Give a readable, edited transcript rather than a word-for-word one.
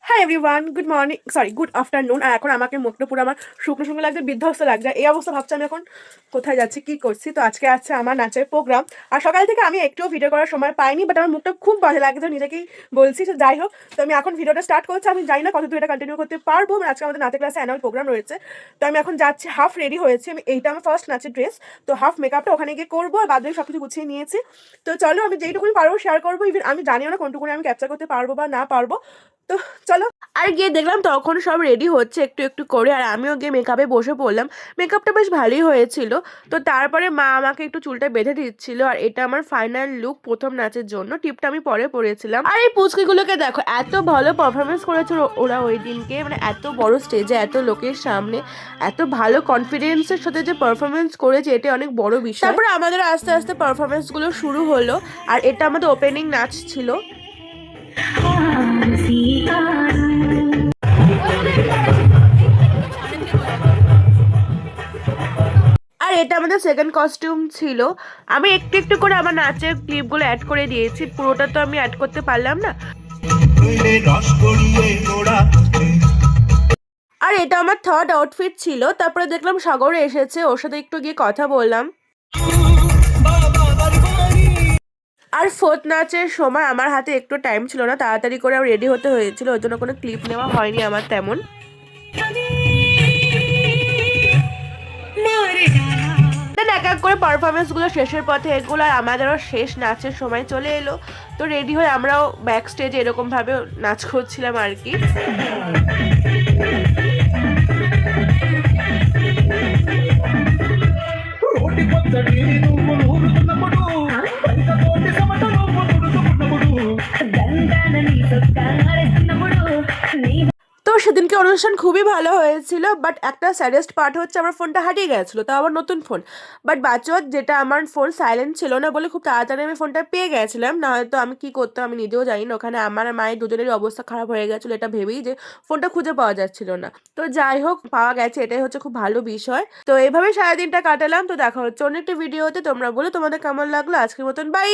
High everyone, good morning, sorry good afternoon. আর এখন আমাকে মুখটা পুরো আমার শুকনো শুকনো লাগছে, বিধ্বস্ত লাগছে। এই অবস্থা ভাবছি আমি এখন কোথায় যাচ্ছি, কি করছি। তো আজকে আছে আমার নাচের প্রোগ্রাম, আর সকাল থেকে আমি একটুও ভিডিও করার সময় পাইনি, বাট আমার মুখটা খুব বাজে লাগছে, নিজেকেই বলছি। তো যাই হোক, তো আমি এখন ভিডিওটা স্টার্ট করছি। আমি জানি না কতদূর এটা কন্টিনিউ করতে পারবো। আজকে আমাদের নাচের ক্লাসে অ্যানুয়াল প্রোগ্রাম রয়েছে, তো আমি এখন যাচ্ছি। হাফ রেডি হয়েছি আমি, এইটা আমার ফার্স্ট নাচের ড্রেস। তো হাফ মেকআপটা ওখানে গিয়ে করবো, আর বাদ বাকি সব কিছু গুছিয়ে নিয়েছি। তো চলো, আমি যেইটুকুনি পারবো শেয়ার করবো। ইভেন আমি জানিও না কোনটুকুনি আমি ক্যাপচার করতে পারবো বা না পারবো। তো চলো। আর গিয়ে দেখলাম তখন সব রেডি হচ্ছে একটু একটু করে, আর আমিও গিয়ে মেকআপে বসে পড়লাম। মেকআপটা বেশ ভালোই হয়েছিল। তো তারপরে মা আমাকে একটু চুলটা বেঁধে দিচ্ছিল, আর এটা আমার ফাইনাল লুক প্রথম নাচের জন্য। টিপটা আমি পরে পরেছিলাম। আর এই পুচকিগুলোকে দেখো, এত ভালো পারফরমেন্স করেছিল ওরা ওই দিনকে, মানে এত বড় স্টেজে এত লোকের সামনে এত ভালো কনফিডেন্সের সাথে যে পারফরমেন্স করেছে, এটা অনেক বড় বিষয়। তারপরে আমাদের আস্তে আস্তে পারফরমেন্সগুলো শুরু হলো, আর এটা আমাদের ওপেনিং নাচ ছিল। আর এটা আমাদের সেকেন্ড কস্টিউম ছিল। আমি একটু একটু করে আমার নাচের ক্লিপগুলো অ্যাড করে দিয়েছি, পুরোটা তো আমি অ্যাড করতে পারলাম না। আর এটা আমার থার্ড আউটফিট ছিল। তারপরে দেখলাম সাগর এসেছে, ওর সাথে একটু গিয়ে কথা বললাম। আর ফোর্থ নাচের সময় আমার হাতে একটু টাইম ছিল না, তাড়াতাড়ি করে রেডি হতে হয়েছিল, ওই জন্য কোনো ক্লিপ নেওয়া হয়নি আমার তেমন। দেন এক এক করে পারফরমেন্সগুলো শেষের পথে এগুলো, আর আমাদেরও শেষ নাচের সময় চলে এলো। তো রেডি হয়ে আমরাও ব্যাক স্টেজে এরকমভাবে নাচ করছিলাম আর কি। তো সেদিনকে অনুষ্ঠান খুবই ভালো হয়েছিল, বাট একটা স্যাডেস্ট পার্ট হচ্ছে আমার ফোনটা হারিয়ে গেছিলো, তাও আবার নতুন ফোন। বাট বাচ্চার যেটা আমার ফোন সাইলেন্ট ছিল না বলে খুব তাড়াতাড়ি আমি ফোনটা পেয়ে গেছিলাম, না হয়তো আমি কি করতাম আমি নিজেও জানি না। ওখানে আমার আর মায়ের দুজনেরই অবস্থা খারাপ হয়ে গেছিলো এটা ভেবেই, যে ফোনটা খুঁজে পাওয়া যাচ্ছিল না। তো যাই হোক, পাওয়া গেছে, এটাই হচ্ছে খুব ভালো বিষয়। তো এইভাবেই সারাদিনটা কাটালাম। তো দেখা হচ্ছে অন্য একটা ভিডিওতে। তোমরা বলো তোমাদের কেমন লাগলো। আজকের মতন বাই।